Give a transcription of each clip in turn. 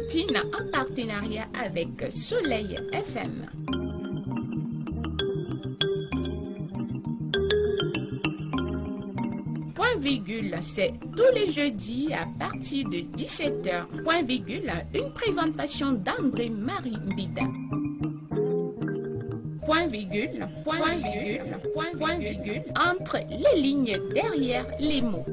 Tina en partenariat avec Soleil FM. Point virgule, c'est tous les jeudis à partir de 17 h. Point virgule, une présentation d'André-Marie Mbida. Point virgule, point virgule, point virgule, entre les lignes derrière les mots.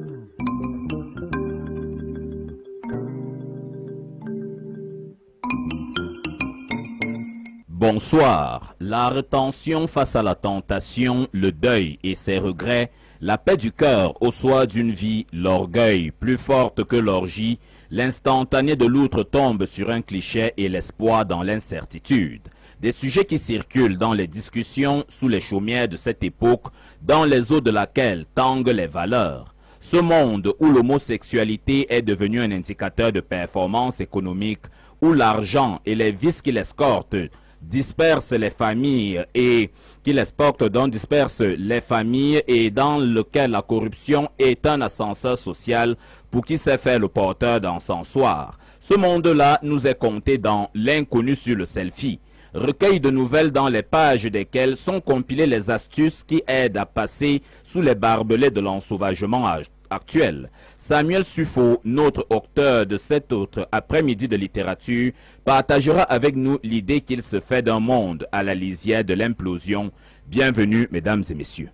Bonsoir. La rétention face à la tentation, le deuil et ses regrets, la paix du cœur au soir d'une vie, l'orgueil plus forte que l'orgie, l'instantané de l'outre tombe sur un cliché et l'espoir dans l'incertitude. Des sujets qui circulent dans les discussions sous les chaumières de cette époque, dans les eaux de laquelle tanguent les valeurs. Ce monde où l'homosexualité est devenue un indicateur de performance économique, où l'argent et les vices qui l'escortent disperse les familles et disperse les familles et dans lequel la corruption est un ascenseur social pour qui sait faire le porteur d'encensoir. Ce monde-là nous est compté dans L'inconnu sur le selfie, recueil de nouvelles dans les pages desquelles sont compilées les astuces qui aident à passer sous les barbelés de l'ensauvagement actuel. Samuel Suffo, notre auteur de cet autre après-midi de littérature, partagera avec nous l'idée qu'il se fait d'un monde à la lisière de l'implosion. Bienvenue, mesdames et messieurs.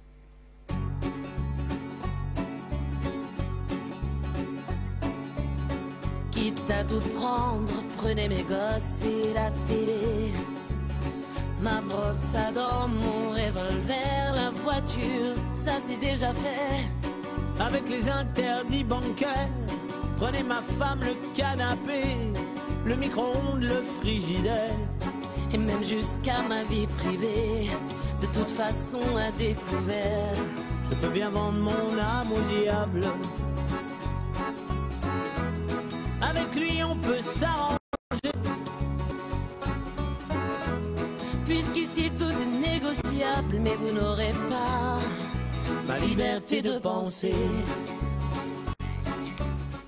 Quitte à tout prendre, prenez mes gosses et la télé. Ma brosse à dents, mon revolver, la voiture, ça c'est déjà fait. Avec les interdits bancaires, prenez ma femme, le canapé, le micro-ondes, le frigidaire. Et même jusqu'à ma vie privée, de toute façon à découvert. Je peux bien vendre mon âme au diable. Avec lui on peut s'arranger. Puisqu'ici tout est négociable, mais vous n'aurez pas ma liberté de penser.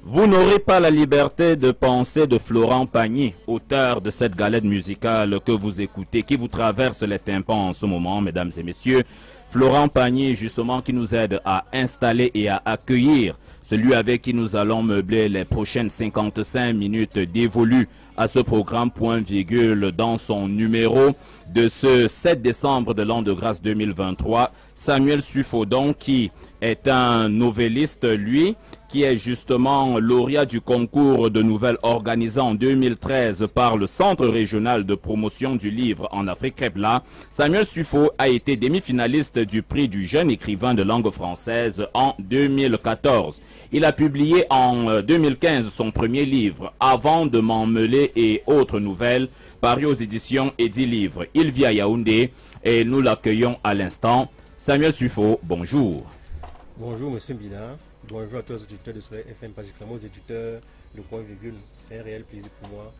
Vous n'aurez pas la liberté de penser de Florent Pagny, auteur de cette galette musicale que vous écoutez, qui vous traverse les tympans en ce moment, mesdames et messieurs. Florent Pagny, justement, qui nous aide à installer et à accueillir celui avec qui nous allons meubler les prochaines 55 minutes dévolues à ce programme Point Virgule dans son numéro de ce 7 décembre de l'an de grâce 2023. Samuel Suffo, qui est un novelliste, lui, qui est justement lauréat du concours de nouvelles organisé en 2013 par le Centre régional de promotion du livre en Afrique Krebla. Samuel Suffo a été demi-finaliste du prix du jeune écrivain de langue française en 2014. Il a publié en 2015 son premier livre, Avant de m'emmêler et autres nouvelles, paru aux éditions Eddy Livre. Il vit à Yaoundé et nous l'accueillons à l'instant. Samuel Suffo, bonjour. Bonjour, M. Mbida. Bonjour à tous les auditeurs de Soleil FM, particulièrement aux éditeurs de Point Virgule. C'est un réel plaisir pour moi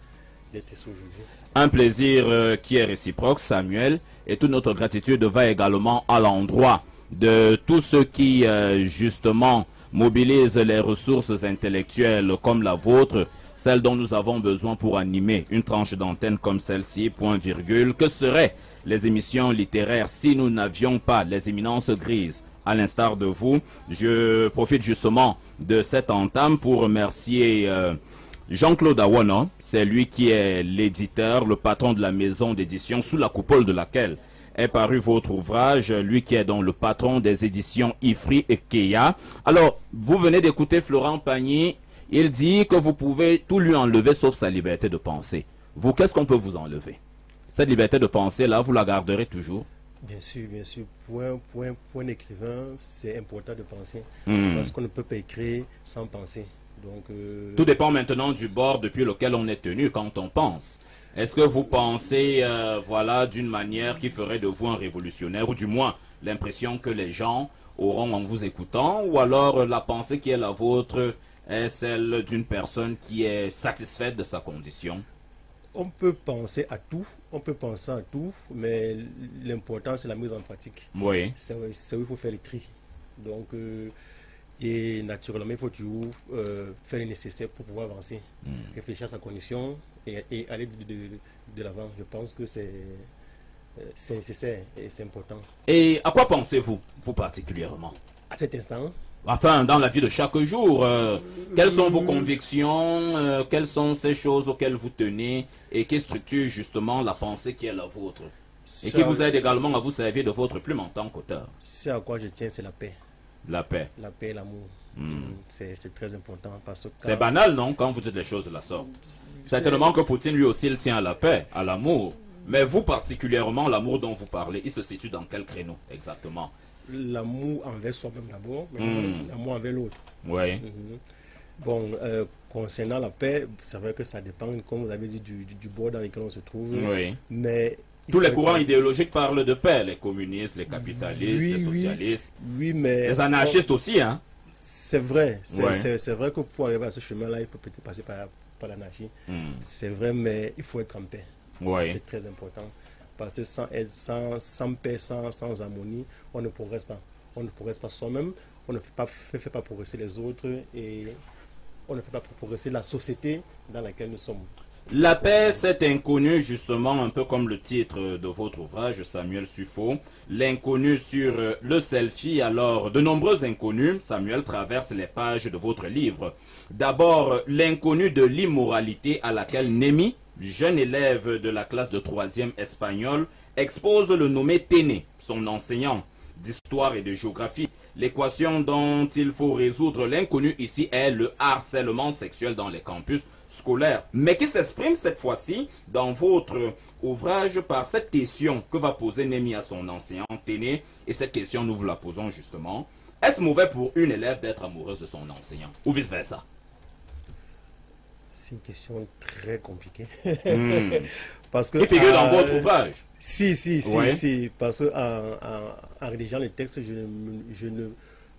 d'être ici aujourd'hui. Un plaisir qui est réciproque, Samuel, et toute notre gratitude va également à l'endroit de tous ceux qui, justement, mobilisent les ressources intellectuelles comme la vôtre, celles dont nous avons besoin pour animer une tranche d'antenne comme celle-ci, Point Virgule. Que seraient les émissions littéraires si nous n'avions pas les éminences grises à l'instar de vous? Je profite justement de cette entame pour remercier Jean-Claude Awana. C'est lui qui est l'éditeur, le patron de la maison d'édition sous la coupole de laquelle est paru votre ouvrage, lui qui est donc le patron des éditions Ifri et Keya. Alors, vous venez d'écouter Florent Pagny. Il dit que vous pouvez tout lui enlever sauf sa liberté de penser. Vous, qu'est-ce qu'on peut vous enlever? Cette liberté de penser, là, vous la garderez toujours? Bien sûr, bien sûr. Pour un écrivain, c'est important de penser. Parce qu'on ne peut pas écrire sans penser. Donc, tout dépend maintenant du bord depuis lequel on est tenu quand on pense. Est-ce que vous pensez voilà, d'une manière qui ferait de vous un révolutionnaire, ou du moins l'impression que les gens auront en vous écoutant, ou alors la pensée qui est la vôtre est celle d'une personne qui est satisfaite de sa condition? On peut penser à tout, mais l'important c'est la mise en pratique. Oui. C'est où il faut faire le tri. Donc, Et naturellement, il faut toujours faire le nécessaire pour pouvoir avancer, réfléchir à sa condition et aller de l'avant. Je pense que c'est nécessaire et c'est important. Et à quoi pensez-vous, vous particulièrement? À cet instant, Enfin, dans la vie de chaque jour, quelles sont vos convictions, quelles sont ces choses auxquelles vous tenez et qui structurent justement la pensée qui est la vôtre et qui vous aide également à vous servir de votre plume en tant qu'auteur? Ce à quoi je tiens, c'est la paix. La paix. La paix et l'amour. C'est très important parce que... C'est banal, non, quand vous dites les choses de la sorte? Certainement que Poutine, lui aussi, il tient à la paix, à l'amour. Mais vous, particulièrement, l'amour dont vous parlez, il se situe dans quel créneau exactement? L'amour envers soi-même d'abord, l'amour envers l'autre. Oui. Bon, concernant la paix, c'est vrai que ça dépend, comme vous avez dit, du bord dans lequel on se trouve. Oui. Mais tous les courants idéologiques parlent de paix, les communistes, les capitalistes, les socialistes, oui, mais les anarchistes aussi, hein? C'est vrai, Ouais. c'est vrai que pour arriver à ce chemin-là, il faut peut-être passer par l'anarchie. C'est vrai, mais il faut être en paix. Oui. C'est très important. Parce que sans paix, sans harmonie, on ne progresse pas. On ne progresse pas soi-même, on ne fait pas progresser les autres et on ne fait pas progresser la société dans laquelle nous sommes. La paix, c'est inconnu, justement, un peu comme le titre de votre ouvrage, Samuel Suffo. L'inconnu sur le selfie. Alors, de nombreux inconnus, Samuel, traverse les pages de votre livre. D'abord, l'inconnu de l'immoralité à laquelle Némi, jeune élève de la classe de 3e espagnol, expose le nommé Téné, son enseignant d'histoire et de géographie. L'équation dont il faut résoudre l'inconnu ici est le harcèlement sexuel dans les campus scolaires, mais qui s'exprime cette fois-ci dans votre ouvrage par cette question que va poser Némi à son enseignant Téné, et cette question nous vous la posons justement. Est-ce mauvais pour une élève d'être amoureuse de son enseignant, ou vice-versa? C'est une question très compliquée. Parce que, qui figure dans votre ouvrage? Si, Ouais. parce que en rédigeant le texte, je ne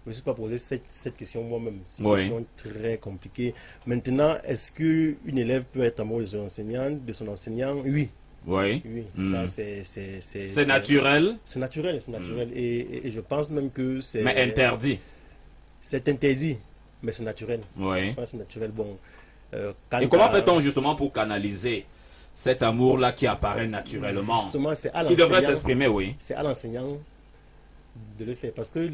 me suis pas posé cette question moi-même. C'est une question très compliquée. Maintenant, est-ce qu'une élève peut être amoureuse de son enseignant? Oui. Oui. Oui, ça c'est naturel. C'est naturel, c'est naturel. Et je pense même que c'est... Mais interdit. C'est interdit, mais c'est naturel. Oui. C'est naturel. Bon, et comment fait-on justement pour canaliser cet amour-là qui apparaît naturellement, justement, qui devrait s'exprimer, oui. C'est à l'enseignant de le faire, parce que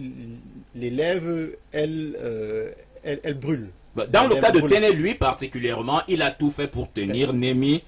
l'élève, elle brûle. Dans le cas de Téné, lui particulièrement, il a tout fait pour tenir Némi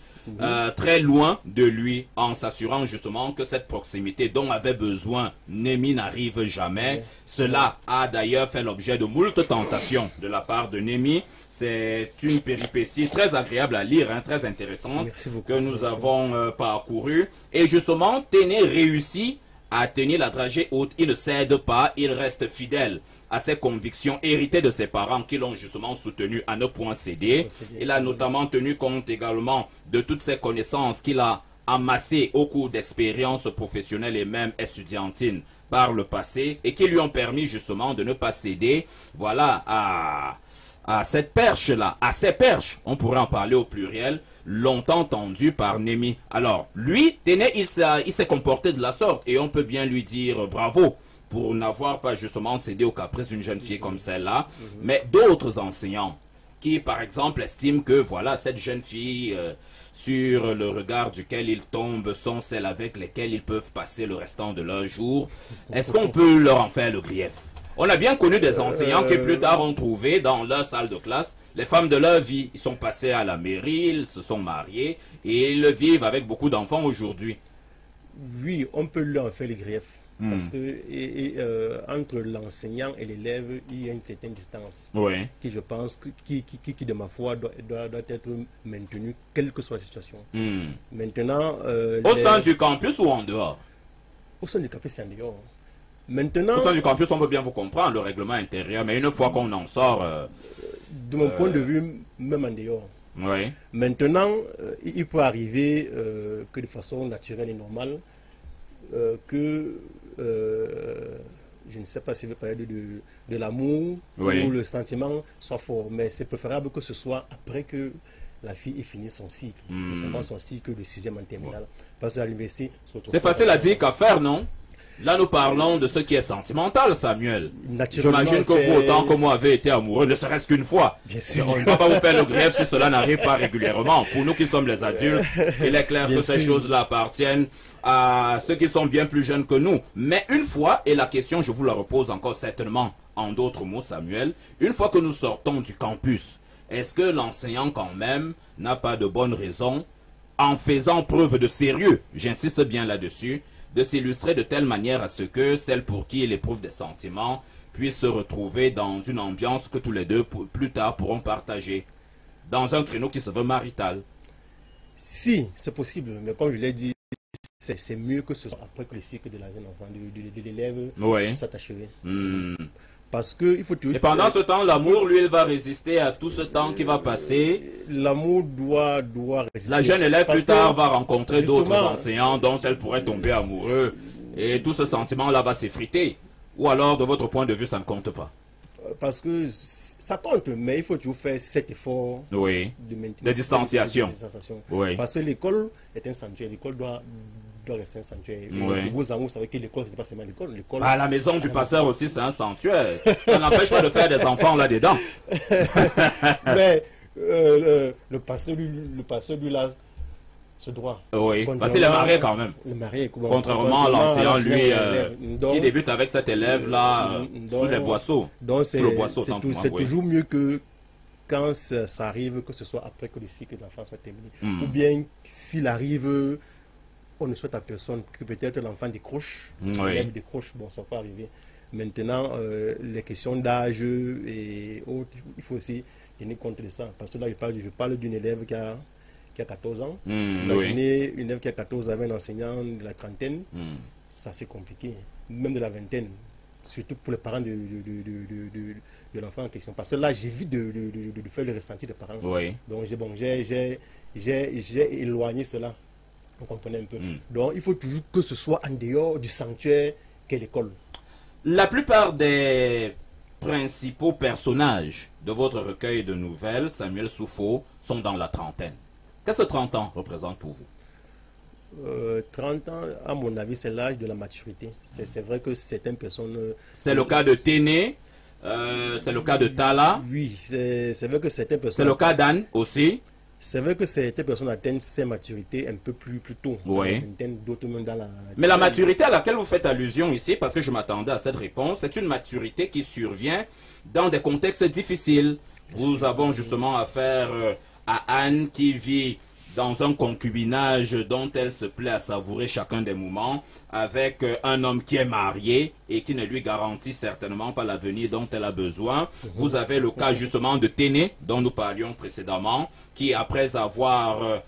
très loin de lui, en s'assurant justement que cette proximité dont avait besoin Némi n'arrive jamais. Cela a d'ailleurs fait l'objet de moult tentations de la part de Némi. C'est une péripétie très agréable à lire, hein, très intéressante, que nous avons parcouru. Et justement, Téné réussit à tenir la dragée haute. Il ne cède pas, il reste fidèle à ses convictions héritées de ses parents qui l'ont justement soutenu à ne point céder. Il a notamment tenu compte également de toutes ses connaissances qu'il a amassées au cours d'expériences professionnelles et même estudiantines par le passé et qui lui ont permis justement de ne pas céder, voilà, à cette perche-là, à ces perches, on pourrait en parler au pluriel, longtemps tendu par Némi. Alors, lui, Téné, il s'est comporté de la sorte et on peut bien lui dire bravo pour n'avoir pas justement cédé aux caprices d'une jeune fille comme celle-là. Mais d'autres enseignants qui, par exemple, estiment que, voilà, cette jeune fille, sur le regard duquel ils tombent, sont celles avec lesquelles ils peuvent passer le restant de leur jour, est-ce qu'on peut leur en faire le grief? On a bien connu des enseignants qui plus tard ont trouvé dans leur salle de classe les femmes de leur vie. Ils sont passés à la mairie, ils se sont mariés et ils vivent avec beaucoup d'enfants aujourd'hui. Oui, on peut leur en faire le grief. Parce que entre l'enseignant et l'élève, il y a une certaine distance. Oui. Qui, je pense, qui de ma foi, doit être maintenue, quelle que soit la situation. Maintenant... au sein du campus ou en dehors? Au sein du campus, c'est en dehors. Maintenant, au sein du campus, on peut bien vous comprendre, le règlement intérieur, mais une fois qu'on en sort... de mon point de vue, même en dehors. Oui. Maintenant, il peut arriver que de façon naturelle et normale, que, je ne sais pas si je veux parler de l'amour ou le sentiment soit fort, mais c'est préférable que ce soit après que la fille ait fini son cycle, notamment son cycle de 6e en terminale. Parce qu'à l'université... C'est facile à dire qu'à faire, non? Là, nous parlons de ce qui est sentimental, Samuel. Naturellement, j'imagine que vous, autant que moi, avez été amoureux, ne serait-ce qu'une fois. Bien sûr. On ne va pas vous faire le greffe si cela n'arrive pas régulièrement. Pour nous qui sommes les adultes, il est clair que ces choses-là appartiennent à ceux qui sont bien plus jeunes que nous. Mais une fois, et la question, je vous la repose encore certainement en d'autres mots, Samuel, une fois que nous sortons du campus, est-ce que l'enseignant quand même n'a pas de bonnes raisons, en faisant preuve de sérieux, j'insiste bien là-dessus, de s'illustrer de telle manière à ce que celle pour qui il éprouve des sentiments puisse se retrouver dans une ambiance que tous les deux plus tard pourront partager, dans un créneau qui se veut marital? Si, c'est possible, mais comme je l'ai dit, c'est mieux que ce soit après que le cycle de la jeune enfant, de l'élève soit achevé. Parce que il faut toujours... Et pendant ce temps, l'amour, lui, il va résister à tout ce temps qui va passer. L'amour doit résister. La jeune élève, plus tard, va rencontrer d'autres enseignants dont elle pourrait tomber amoureux. Et tout ce sentiment-là va s'effriter. Ou alors, de votre point de vue, ça ne compte pas? Parce que ça compte, mais il faut toujours faire cet effort de maintenir de distanciation. Parce que l'école est un sanctuaire. L'école doit rester un sanctuaire. Vos amours, vous savez que l'école, ce n'est pas seulement l'école. À la maison du pasteur aussi, c'est un sanctuaire. Ça n'empêche pas de faire des enfants là-dedans. Mais le pasteur, lui, là, ce droit. Parce qu'il est marié quand même. Contrairement à l'enseignant, lui, qui débute avec cet élève-là sous les boisseaux. Donc, c'est toujours mieux que quand ça arrive, que ce soit après que le cycle de l'enfant soit terminé. Ou bien, s'il arrive... on ne souhaite à personne que peut-être l'enfant décroche, l'élève décroche, bon, ça peut arriver. Maintenant, les questions d'âge et autres, il faut aussi tenir compte de ça. Parce que là, je parle d'une élève qui a 14 ans. Imaginez une élève qui a 14 ans avec un enseignant de la trentaine, ça c'est compliqué, même de la vingtaine, surtout pour les parents de l'enfant en question. Parce que là, j'évite de faire le ressenti des parents. Donc, j'ai éloigné cela. Vous comprenez un peu. Donc, il faut toujours que ce soit en dehors du sanctuaire qu'est l'école. La plupart des principaux personnages de votre recueil de nouvelles, Samuel Soufo, sont dans la trentaine. Qu'est-ce que 30 ans représente pour vous? 30 ans, à mon avis, c'est l'âge de la maturité. C'est vrai que certaines personnes... C'est le cas de Téné, c'est le cas de Tala. Oui, c'est vrai que certaines personnes... C'est le cas d'Anne aussi. C'est vrai que certaines personnes atteignent ces maturités un peu plus tôt. D'autres même dans la... Mais la maturité à laquelle vous faites allusion ici, parce que je m'attendais à cette réponse, c'est une maturité qui survient dans des contextes difficiles. Nous avons justement affaire à Anne qui vit dans un concubinage dont elle se plaît à savourer chacun des moments, avec un homme qui est marié et qui ne lui garantit certainement pas l'avenir dont elle a besoin. Vous avez le cas justement de Téné, dont nous parlions précédemment, qui après avoir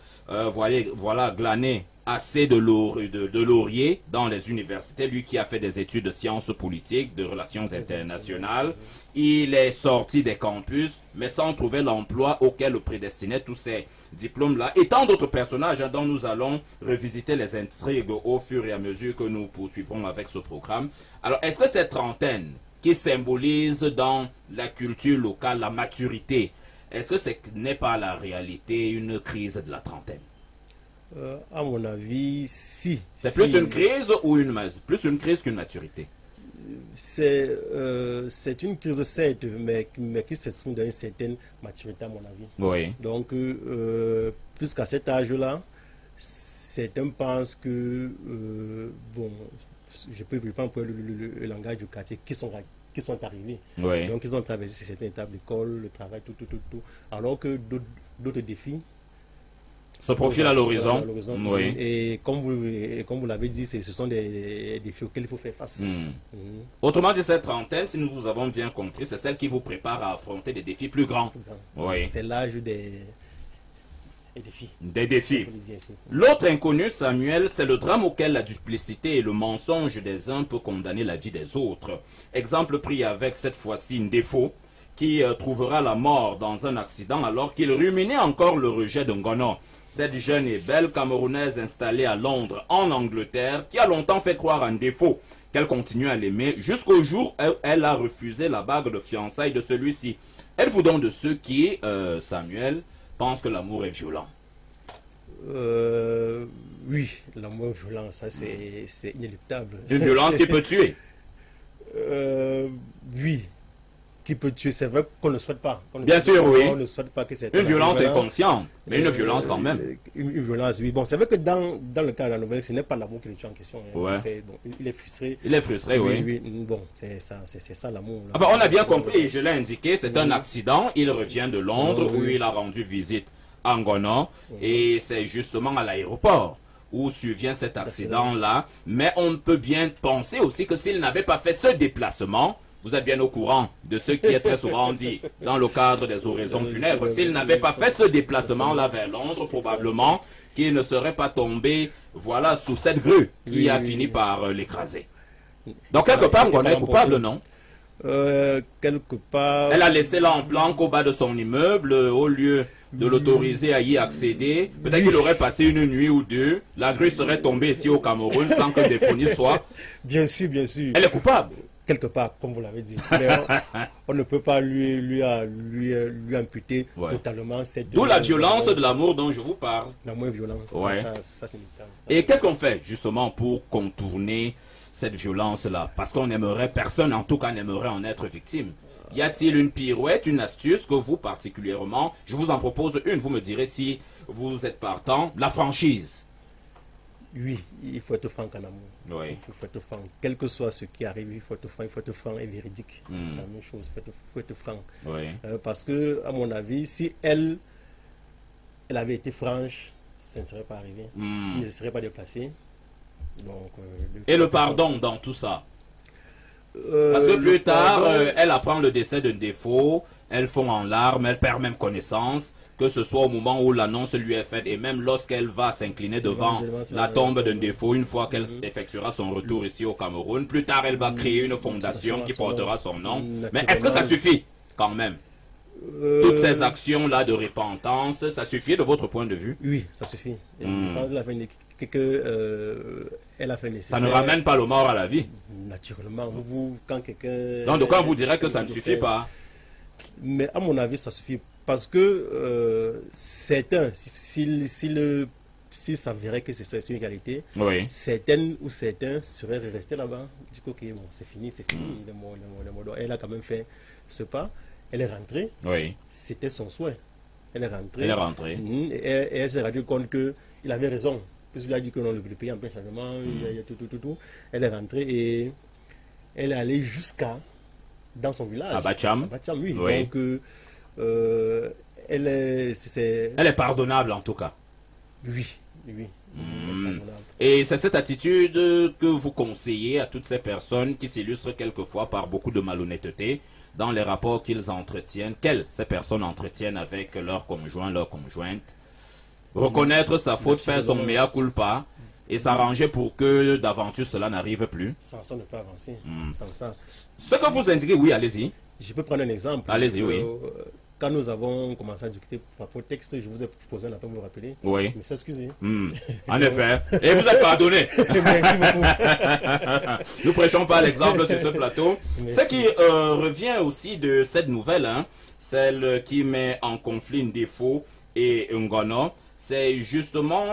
glané assez de lauriers dans les universités, lui qui a fait des études de sciences politiques, de relations internationales, il est sorti des campus, mais sans trouver l'emploi auquel le prédestinaient tous ces diplômes-là. Et tant d'autres personnages dont nous allons revisiter les intrigues au fur et à mesure que nous poursuivrons avec ce programme. Alors, est-ce que cette trentaine qui symbolise dans la culture locale la maturité, est-ce que ce n'est pas la réalité une crise de la trentaine? À mon avis, si. C'est plus une crise ou plus une crise qu'une maturité? C'est une crise, certes, mais qui s'exprime dans une certaine maturité, à mon avis. Donc, puisqu'à cet âge-là, certains pensent que, bon, je peux prendre le langage du quartier, qui sont arrivés. Donc, ils ont traversé certaines étapes d'école, le travail, tout. Alors que d'autres défis se profile à l'horizon. Et comme vous l'avez dit, ce sont des défis auxquels il faut faire face. Autrement dit, cette trentaine, si nous vous avons bien compris, c'est celle qui vous prépare à affronter des défis plus grands. C'est l'âge des défis. Des défis. L'autre inconnu, Samuel, c'est le drame auquel la duplicité et le mensonge des uns peut condamner la vie des autres. Exemple pris avec cette fois-ci Ndefo, qui trouvera la mort dans un accident alors qu'il ruminait encore le rejet de Ngono. Cette jeune et belle Camerounaise installée à Londres, en Angleterre, qui a longtemps fait croire à Ndefo qu'elle continue à l'aimer, jusqu'au jour où elle a refusé la bague de fiançailles de celui-ci. Êtes-vous donc de ceux qui, Samuel, pensent que l'amour est violent? Oui, l'amour violent, ça c'est inéluctable. Une violence qui peut tuer. Oui, qui peut tuer. C'est vrai qu'on ne souhaite pas. Bien sûr, oui. On ne souhaite pas que c'est une violence inconsciente, mais une violence quand même. Une violence, oui. Bon, c'est vrai que dans le cas de la nouvelle, ce n'est pas l'amour qui le tue en question. Hein. Ouais. Bon, il est frustré. Il est frustré, oui. Oui. Bon, c'est ça l'amour. Ah bah, on a bien compris, je l'ai indiqué, c'est un accident. Il revient de Londres où il a rendu visite à Ngono et c'est justement à l'aéroport où survient cet accident-là. Mais on peut bien penser aussi que s'il n'avait pas fait ce déplacement, vous êtes bien au courant de ce qui est très souvent dit dans le cadre des oraisons funèbres, s'il n'avait pas fait ce déplacement-là vers Londres, probablement qu'il ne serait pas tombé, voilà, sous cette grue qui a fini par l'écraser. Donc quelque part, Ngono est coupable, non? Quelque part... Elle a laissé l'en-planque au bas de son immeuble au lieu de l'autoriser à y accéder. Peut-être qu'il aurait passé une nuit ou deux. La grue serait tombée ici au Cameroun sans que des fournis soient. Bien sûr, bien sûr. Elle est coupable. Quelque part, comme vous l'avez dit. Mais on ne peut pas lui imputer totalement cette... D'où la violence de l'amour dont je vous parle. L'amour est violent. Ouais. Ça c'est inévitable. Et qu'est-ce qu'on fait justement pour contourner cette violence-là? Parce qu'on aimerait, personne en tout cas n'aimerait en être victime. Y a-t-il une pirouette, une astuce que vous particulièrement, je vous en propose une, vous me direz si vous êtes partant, la franchise. Oui, il faut être franc en amour. Oui. Il faut être franc. Quel que soit ce qui arrive, il faut être franc et véridique. C'est la même chose, il faut être franc. Oui. Parce que, à mon avis, si elle avait été franche, ça ne serait pas arrivé. Il ne se serait pas déplacé. Donc, et le pardon dans tout ça? Parce que plus tard, elle apprend le décès d'un défaut, elle fond en larmes, elle perd même connaissance, que ce soit au moment où l'annonce lui est faite et même lorsqu'elle va s'incliner devant la tombe d'un défaut, une fois qu'elle effectuera son retour ici au Cameroun. Plus tard, elle va créer une fondation qui portera son nom. Mais est-ce que ça suffit quand même? Toutes ces actions-là de repentance, ça suffit de votre point de vue? Oui, ça suffit. Elle a fait nécessaire. Ça ne ramène pas le mort à la vie? Naturellement. Quand quelqu'un... Donc, de quoi vous direz que ça ne suffit pas? Mais à mon avis, ça suffit. Parce que certains, s'il s'avérait que c'est une qualité, certaines ou certains seraient restés là-bas. Du coup, ok, bon, c'est fini. Elle a quand même fait ce pas. Elle est rentrée. Oui. C'était son souhait. Elle est rentrée. Elle est rentrée. Et elle s'est rendue compte qu'il avait raison. Puisqu'il a dit que non, le pays en plein changement, il y a tout. Elle est rentrée et elle est allée jusqu'à dans son village. À Bacham. Oui. Donc, elle est pardonnable en tout cas. Oui. Et c'est cette attitude que vous conseillez à toutes ces personnes qui s'illustrent quelquefois par beaucoup de malhonnêteté dans les rapports qu'ils entretiennent, ces personnes entretiennent avec leur conjoint, leur conjointe. Reconnaître sa faute, faire son mea culpa et s'arranger pour que d'aventure cela n'arrive plus. Sans ça, on ne peut avancer. Sans ça. Ce que vous indiquez, oui, allez-y. Je peux prendre un exemple. Allez-y, oui. Quand nous avons commencé à discuter par rapport au texte, je vous ai proposé un appel, vous vous rappelez? Oui. Mais s'excuser. En effet. Et vous êtes pardonné. Merci beaucoup. Nous prêchons pas l'exemple sur ce plateau. Merci. Ce qui revient aussi de cette nouvelle, celle qui met en conflit Ndefo et Ngono, c'est justement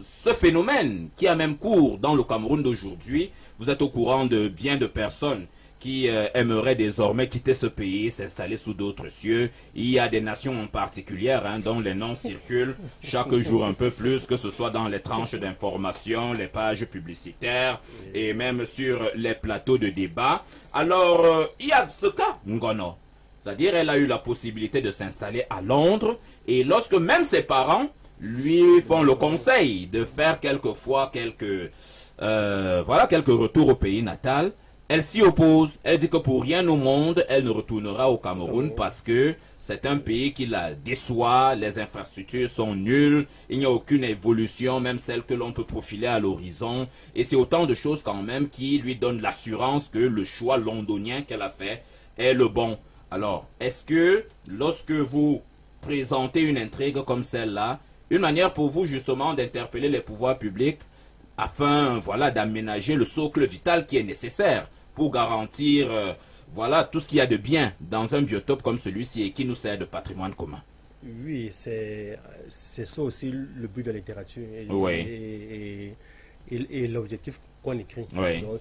ce phénomène qui a même cours dans le Cameroun d'aujourd'hui. Vous êtes au courant de bien de personnes qui aimeraient désormais quitter ce pays, s'installer sous d'autres cieux. Il y a des nations en particulier dont les noms circulent chaque jour un peu plus, que ce soit dans les tranches d'information, les pages publicitaires et même sur les plateaux de débat. Alors, il y a ce cas, Ngono. C'est-à-dire, elle a eu la possibilité de s'installer à Londres et lorsque même ses parents lui font le conseil de faire quelquefois quelques retours au pays natal, elle s'y oppose. Elle dit que pour rien au monde, elle ne retournera au Cameroun parce que c'est un pays qui la déçoit, les infrastructures sont nulles, il n'y a aucune évolution, même celle que l'on peut profiler à l'horizon. Et c'est autant de choses quand même qui lui donnent l'assurance que le choix londonien qu'elle a fait est le bon. Alors, est-ce que lorsque vous présentez une intrigue comme celle-là, une manière pour vous justement d'interpeller les pouvoirs publics afin d'aménager le socle vital qui est nécessaire pour garantir tout ce qu'il y a de bien dans un biotope comme celui-ci et qui nous sert de patrimoine commun? Oui, c'est ça aussi le but de la littérature et l'objectif qu'on écrit. Oui. Donc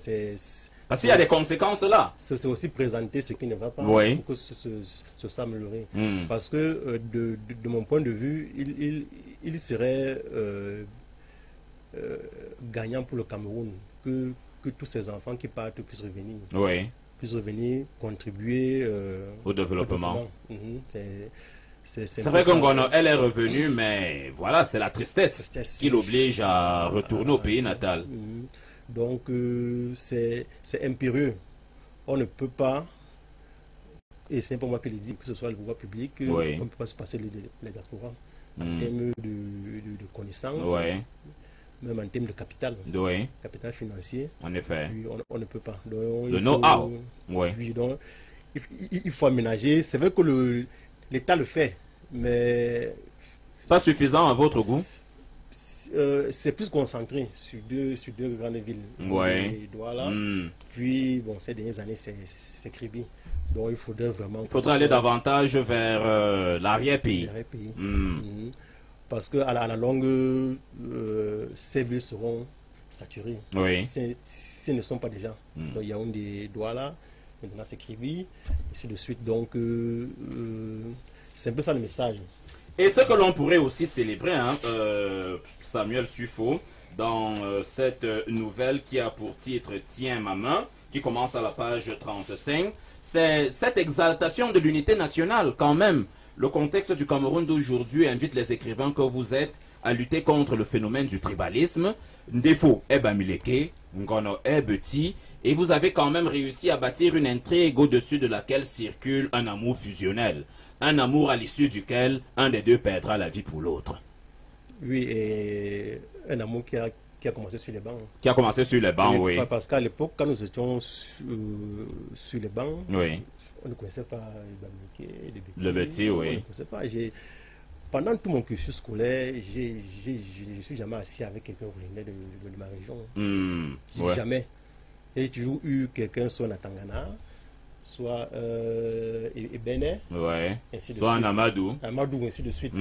parce qu'il y a des conséquences là. C'est aussi présenter ce qui ne va pas pour que ce soit amélioré. Parce que de mon point de vue, il serait gagnant pour le Cameroun que tous ces enfants qui partent puissent revenir. Puissent revenir, contribuer au développement. C'est vrai que Ngono, elle est revenue, mais voilà, c'est la tristesse qui l'oblige à retourner au pays natal. Donc, c'est impérieux. On ne peut pas, et c'est pas moi qui le dis, que ce soit le pouvoir public, on ne peut pas se passer les diasporas en termes de connaissances, même en termes de capital, capital financier. En effet. On ne peut pas. Donc, le know-how. Donc, il faut aménager. C'est vrai que l'État le fait, mais... Pas suffisant à votre goût? C'est plus concentré sur deux grandes villes. Douala. Puis, bon, ces dernières années, c'est Kribi. Donc, il faudrait vraiment... Il faudrait aller davantage vers l'arrière-pays. Parce qu'à la longue, ces villes seront saturées. S'ils ne sont pas déjà. Donc, il y a des Douala, maintenant c'est Kribi, et ainsi de suite. Donc, c'est un peu ça le message. Et ce que l'on pourrait aussi célébrer, Samuel Suffo, dans cette nouvelle qui a pour titre « Tiens ma main », qui commence à la page 35, c'est cette exaltation de l'unité nationale quand même. Le contexte du Cameroun d'aujourd'hui invite les écrivains que vous êtes à lutter contre le phénomène du tribalisme. Ndefo est Bamileke, Ngono est Beti, et vous avez quand même réussi à bâtir une intrigue au-dessus de laquelle circule un amour fusionnel. Un amour à l'issue duquel un des deux perdra la vie pour l'autre. Oui, et un amour qui a commencé sur les bancs. Qui a commencé sur les bancs, oui. Parce qu'à l'époque, quand nous étions sur les bancs, on ne connaissait pas le Beti, on ne connaissait pas. Pendant tout mon cursus scolaire, je ne suis jamais assis avec quelqu'un originaire de ma région. Jamais. J'ai toujours eu quelqu'un soit en Tangana, soit Ebene, ainsi de soit suite. en Amadou, ainsi de suite.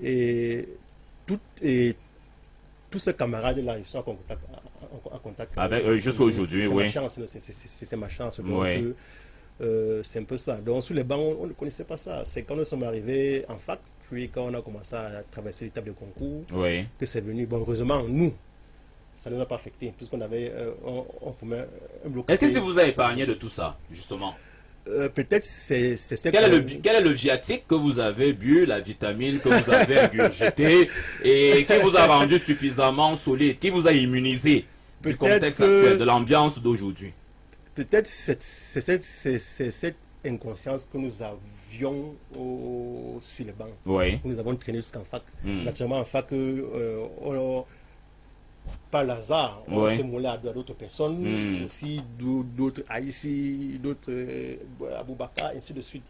Et tous ces camarades-là, ils sont en contact avec eux jusqu'à aujourd'hui. C'est ma chance. Donc, c'est un peu ça. Donc, sur les bancs, on ne connaissait pas ça. C'est quand nous sommes arrivés en fac, puis quand on a commencé à traverser l'étape de concours, que c'est venu. Bon, heureusement, nous, ça ne nous a pas affecté, puisqu'on avait on formait un bloc. Est-ce que ça vous a épargné de tout ça, justement? Peut-être c'est quel est le viatique que vous avez bu, la vitamine que vous avez ingurgitée et qui vous a rendu suffisamment solide, qui vous a immunisé du contexte actuel, de l'ambiance d'aujourd'hui? Peut-être c'est cette inconscience que nous avions sur les bancs. Nous avons traîné jusqu'en fac. Naturellement, en fac, par hasard, on s'est moulé à d'autres personnes, aussi d'autres Haïti, d'autres Aboubaka, ainsi de suite.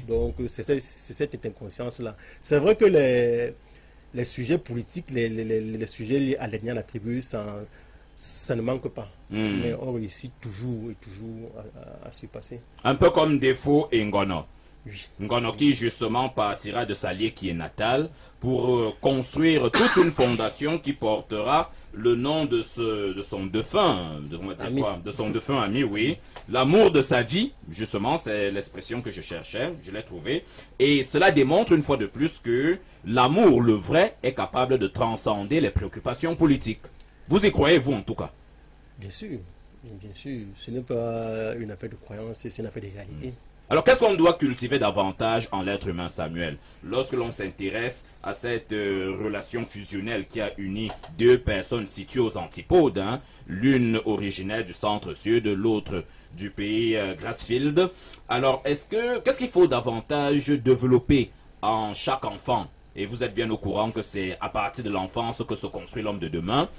Donc, c'est cette inconscience-là. C'est vrai que les sujets politiques, les sujets liés à l'ethnie, à la tribu, ça ne manque pas. Mais on réussit toujours et toujours à se passer. Un peu comme Ndefo et Ngono. Ngono qui justement partira de sa lieu qui est natale pour construire toute une fondation qui portera le nom de son défunt, de son défunt ami, l'amour de sa vie, justement, c'est l'expression que je cherchais, je l'ai trouvé, et cela démontre une fois de plus que l'amour, le vrai, est capable de transcender les préoccupations politiques. Vous y croyez, vous, en tout cas? Bien sûr, ce n'est pas une affaire de croyance, c'est une affaire de réalité. Alors, qu'est-ce qu'on doit cultiver davantage en l'être humain, Samuel, lorsque l'on s'intéresse à cette relation fusionnelle qui a uni deux personnes situées aux antipodes, l'une originaire du centre-sud, l'autre du pays Grassfield. Alors, qu'est-ce qu'il faut davantage développer en chaque enfant? Et vous êtes bien au courant que c'est à partir de l'enfance que se construit l'homme de demain.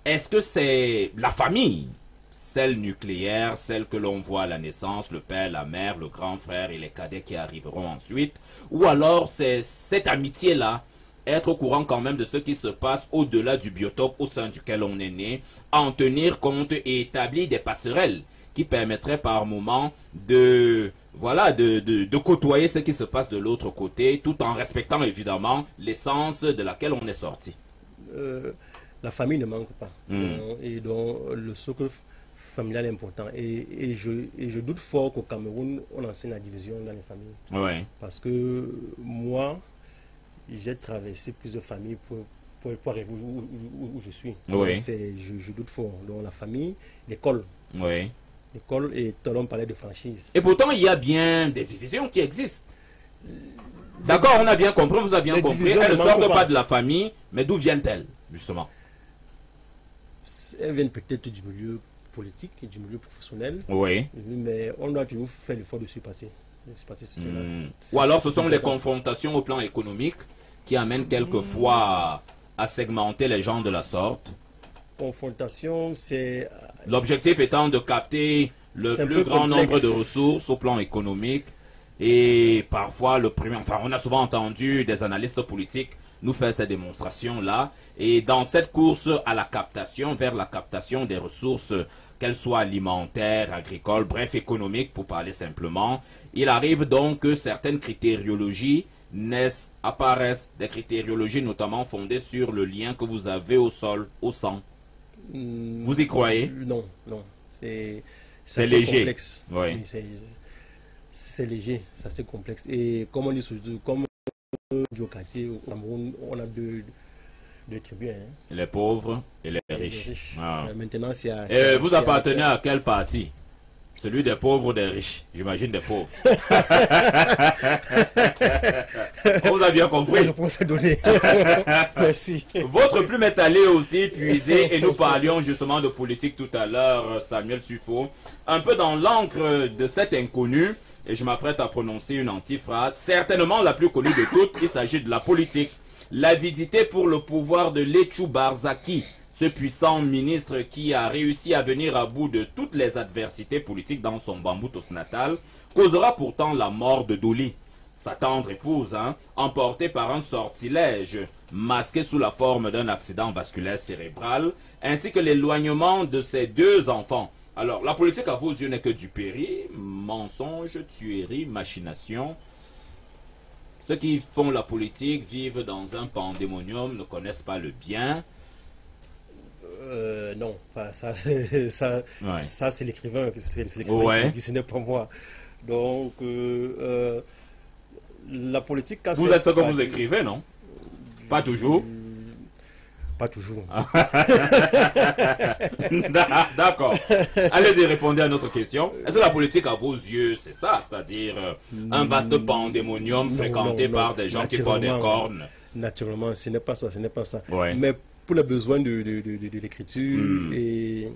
Est-ce que c'est la famille, celle nucléaire, celle que l'on voit à la naissance, le père, la mère, le grand frère et les cadets qui arriveront ensuite? Ou alors c'est cette amitié-là, être au courant quand même de ce qui se passe au-delà du biotope au sein duquel on est né, en tenir compte et établir des passerelles qui permettraient par moment de voilà, de côtoyer ce qui se passe de l'autre côté, tout en respectant évidemment l'essence de laquelle on est sorti. La famille ne manque pas. Et donc, le socle familial est important. Et je doute fort qu'au Cameroun, on enseigne la division dans les familles. Ouais. Parce que moi, j'ai traversé plusieurs familles pour arriver où je suis. Oui. Je doute fort. Donc, la famille, l'école. Oui. L'école, et tout à l'heure on parlait de franchise. Et pourtant, il y a bien des divisions qui existent. D'accord, on a bien compris, vous avez bien compris. Elles ne sortent pas de la famille, mais d'où viennent-elles, justement? Elles viennent peut-être du milieu politique et du milieu professionnel. Oui. Mais on doit toujours faire l'effort de surpasser. Sur cela. Ou alors ce sont les confrontations au plan économique qui amènent quelquefois à segmenter les gens de la sorte. Confrontation, c'est... L'objectif étant de capter le plus grand nombre de ressources au plan économique. Et parfois, on a souvent entendu des analystes politiques nous faire ces démonstrations-là. Et dans cette course à la captation, vers la captation des ressources, qu'elles soient alimentaires, agricoles, bref, économiques, pour parler simplement, il arrive donc que certaines critériologies apparaissent, des critériologies notamment fondées sur le lien que vous avez au sol, au sang. Vous y croyez? Non, non. C'est léger. Complexe. Oui. C'est léger, c'est assez complexe. Et comme on dit surtout, comme du quartier au Cameroun, on a deux tribus. Hein. Les pauvres et les riches. Ah. Maintenant, vous appartenez à quel parti? Celui des pauvres ou des riches? J'imagine des pauvres. Vous avez bien compris. La réponse est donnée. Merci. Votre plume est allée aussi puiser, et nous parlions justement de politique tout à l'heure, Samuel Suffo, un peu dans l'encre de cet inconnu, et je m'apprête à prononcer une antiphrase, certainement la plus connue de toutes. Il s'agit de la politique. L'avidité pour le pouvoir de Letchou Barzaki, ce puissant ministre qui a réussi à venir à bout de toutes les adversités politiques dans son Bamboutos natal, causera pourtant la mort de Doli, sa tendre épouse, emportée par un sortilège masqué sous la forme d'un accident vasculaire cérébral, ainsi que l'éloignement de ses deux enfants. Alors, la politique à vos yeux n'est que du péri, mensonge, tuerie, machination. Ceux qui font la politique vivent dans un pandémonium, ne connaissent pas le bien. Non, ça c'est l'écrivain qui dit, ce n'est pas moi. Donc, la politique... Vous êtes ce que vous écrivez, non? Pas toujours? Pas toujours. D'accord. Allez-y, répondez à notre question. Est-ce que la politique, à vos yeux, c'est ça? C'est-à-dire un vaste pandémonium fréquenté par des gens qui portent des cornes? Naturellement, ce n'est pas ça, ce n'est pas ça. Ouais. Mais pour les besoins de l'écriture et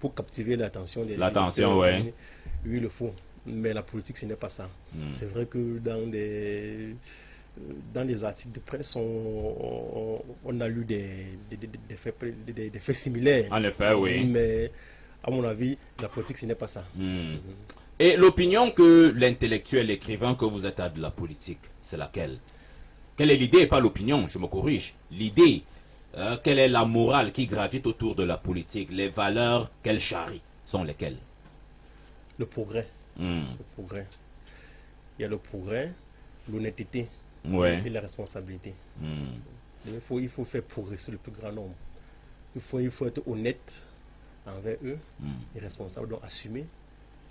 pour captiver l'attention des lecteurs, ouais. Oui, il le faut. Mais la politique, ce n'est pas ça. C'est vrai que dans les articles de presse, on a lu des faits similaires. En effet, oui. Mais à mon avis, la politique, ce n'est pas ça. Et l'opinion que l'intellectuel écrivain que vous êtes a de la politique, c'est laquelle? Quelle est l'idée, pas l'opinion, je me corrige. L'idée, quelle est la morale qui gravite autour de la politique? Les valeurs qu'elle charrie sont lesquelles? Le progrès. Le progrès. Il y a le progrès, l'honnêteté et la responsabilité. Il faut faire progresser le plus grand nombre. Il faut être honnête envers eux et responsable, donc assumer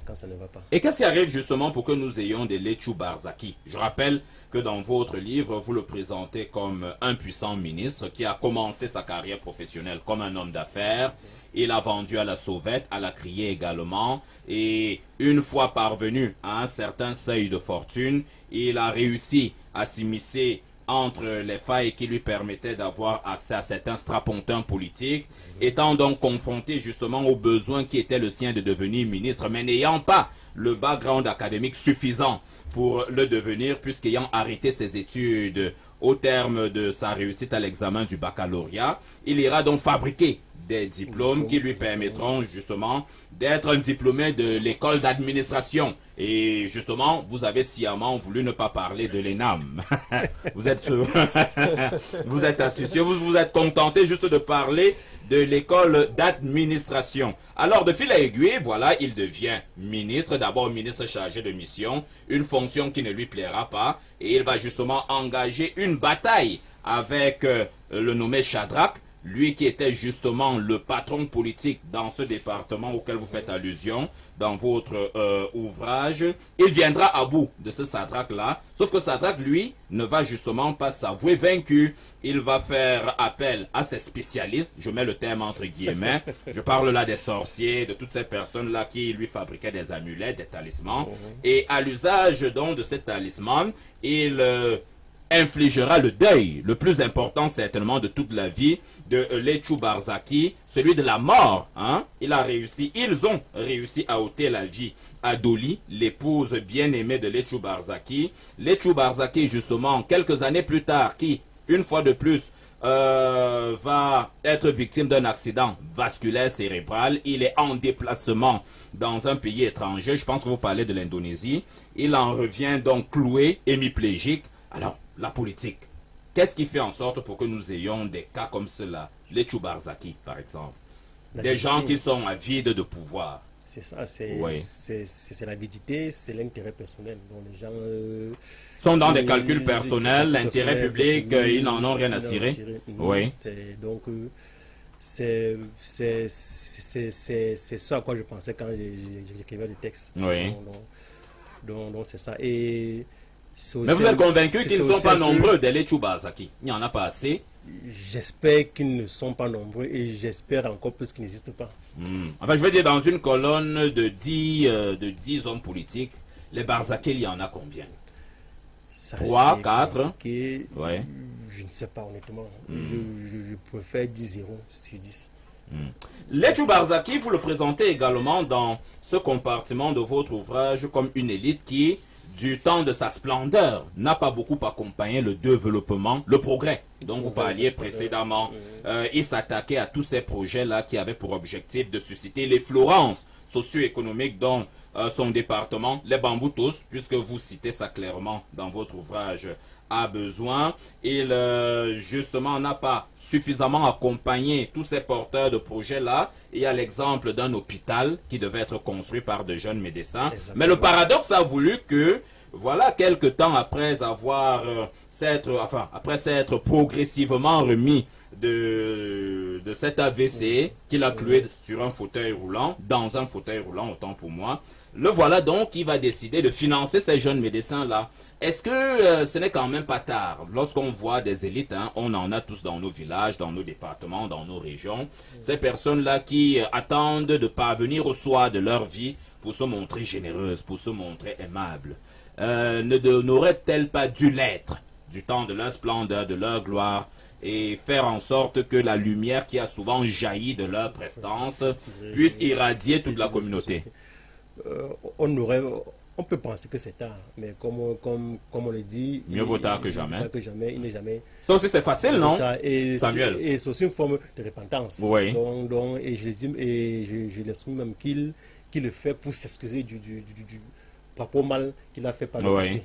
quand ça ne va pas. Et qu'est-ce qui arrive justement pour que nous ayons des Letchou Barzaki? Je rappelle que dans votre livre, vous le présentez comme un puissant ministre qui a commencé sa carrière professionnelle comme un homme d'affaires. Il a vendu à la sauvette, à la criée également. Et une fois parvenu à un certain seuil de fortune, il a réussi à s'immiscer entre les failles qui lui permettaient d'avoir accès à certains strapontins politiques, étant donc confronté justement aux besoins qui étaient le sien de devenir ministre, mais n'ayant pas le background académique suffisant pour le devenir, puisqu'ayant arrêté ses études au terme de sa réussite à l'examen du baccalauréat, il ira donc fabriquer des diplômes qui lui permettront justement d'être un diplômé de l'école d'administration Et justement, vous avez sciemment voulu ne pas parler de l'ENAM. Vous êtes astucieux, vous vous êtes contenté juste de parler de l'école d'administration. Alors, de fil à aiguille, voilà, il devient ministre, d'abord ministre chargé de mission, une fonction qui ne lui plaira pas, et il va justement engager une bataille avec le nommé Shadrach, lui qui était justement le patron politique dans ce département auquel vous faites allusion dans votre ouvrage. Il viendra à bout de ce Shadrach-là, sauf que Shadrach, lui, ne va justement pas s'avouer vaincu. Il va faire appel à ses spécialistes, je mets le terme entre guillemets, je parle là des sorciers, de toutes ces personnes-là qui lui fabriquaient des amulets, des talismans, et à l'usage donc de ces talismans, il infligera le deuil, le plus important certainement de toute la vie, de Letchou Barzaki, celui de la mort. Hein? Ils ont réussi à ôter la vie à Doli, l'épouse bien-aimée de Letchou Barzaki. Letchou Barzaki, justement, quelques années plus tard, qui, une fois de plus, va être victime d'un accident vasculaire cérébral. Il est en déplacement dans un pays étranger. Je pense que vous parlez de l'Indonésie. Il en revient donc cloué, hémiplégique. Alors, la politique. Qu'est-ce qui fait en sorte pour que nous ayons des cas comme cela? Les Barzaki, par exemple. Des gens qui sont avides de pouvoir. C'est ça, c'est l'avidité, c'est l'intérêt personnel. Donc les gens sont dans des calculs personnels, l'intérêt public, ils n'en ont rien à cirer. Oui. Donc c'est ça à quoi je pensais quand j'écrivais le texte. Oui. Donc c'est ça. Et mais vous êtes convaincu qu'ils ne sont pas nombreux, des Letchou Barzaki? Il n'y en a pas assez? J'espère qu'ils ne sont pas nombreux et j'espère encore plus qu'ils n'existent pas. Enfin, je veux dire, dans une colonne de 10 hommes politiques, les Barzaki, il y en a combien? 3, 4? Ouais. Je ne sais pas honnêtement. Je préfère 10-0 sur 10. Letchou Barzaki, vous le présentez également dans ce compartiment de votre ouvrage comme une élite qui, du temps de sa splendeur, n'a pas beaucoup accompagné le développement, le progrès dont vous parliez précédemment. Il s'attaquait à tous ces projets-là qui avaient pour objectif de susciter l'effleurance socio-économique dans son département, les bambous tous, puisque vous citez ça clairement dans votre ouvrage, a besoin. Il justement n'a pas suffisamment accompagné tous ces porteurs de projets-là. Il y a l'exemple d'un hôpital qui devait être construit par de jeunes médecins. Exactement. Mais le paradoxe a voulu que, voilà, quelques temps après avoir après s'être progressivement remis de cet AVC qu'il a cloué sur un fauteuil roulant, dans un fauteuil roulant, autant pour moi, le voilà donc qui va décider de financer ces jeunes médecins-là. Est-ce que ce n'est quand même pas tard? Lorsqu'on voit des élites, hein, on en a tous dans nos villages, dans nos départements, dans nos régions, ces personnes-là qui attendent de parvenir au soir de leur vie pour se montrer généreuses, pour se montrer aimables. N'auraient-elles pas dû l'être du temps de leur splendeur, de leur gloire, et faire en sorte que la lumière qui a souvent jailli de leur prestance puisse irradier toute la communauté? On peut penser que c'est tard, mais comme on le dit, mieux vaut tard que jamais. Il n'est jamais. Ça aussi c'est facile, non, Samuel? Et c'est aussi une forme de repentance. Oui. Donc, et je l'exprime même qu'il le fait pour s'excuser du propos mal qu'il a fait par le passé.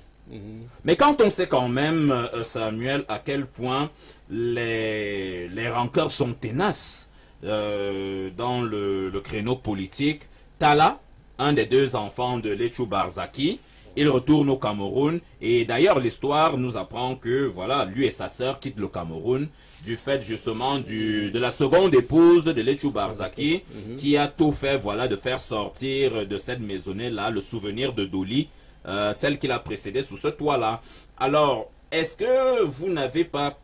Mais quand on sait quand même, Samuel, à quel point les rancœurs sont ténaces dans le créneau politique, Tala, un des deux enfants de Letchou Barzaki, il retourne au Cameroun et d'ailleurs l'histoire nous apprend que voilà, lui et sa sœur quittent le Cameroun du fait justement de la seconde épouse de Letchou Barzaki qui a tout fait, voilà, de faire sortir de cette maisonnée là le souvenir de Doli, celle qui l'a précédée sous ce toit là. Alors est-ce que vous n'avez pas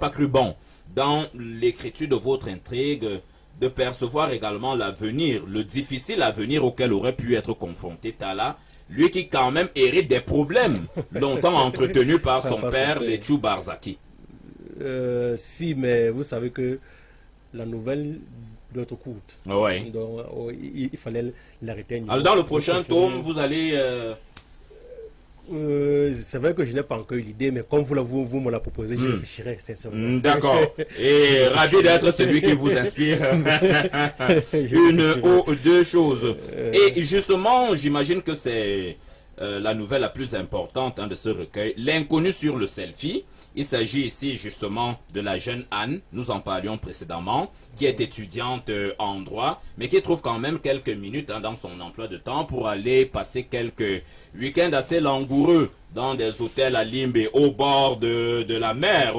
cru bon dans l'écriture de votre intrigue de percevoir également l'avenir, le difficile avenir auquel aurait pu être confronté Tala, lui qui quand même hérite des problèmes longtemps entretenus par son père, Letchou Barzaki? Si, mais vous savez que la nouvelle doit être courte. Oui. Donc, il fallait l'arrêter. Alors dans le prochain tome, vous allez C'est vrai que je n'ai pas encore eu l'idée, mais comme vous me la proposez, je réfléchirai sincèrement. D'accord. Et ravi d'être celui qui vous inspire une ou deux choses. Et justement, j'imagine que c'est la nouvelle la plus importante de ce recueil, l'inconnu sur le selfie. Il s'agit ici justement de la jeune Anne, nous en parlions précédemment, qui est étudiante en droit, mais qui trouve quand même quelques minutes dans son emploi de temps pour aller passer quelques week-ends assez langoureux dans des hôtels à Limbe au bord de la mer,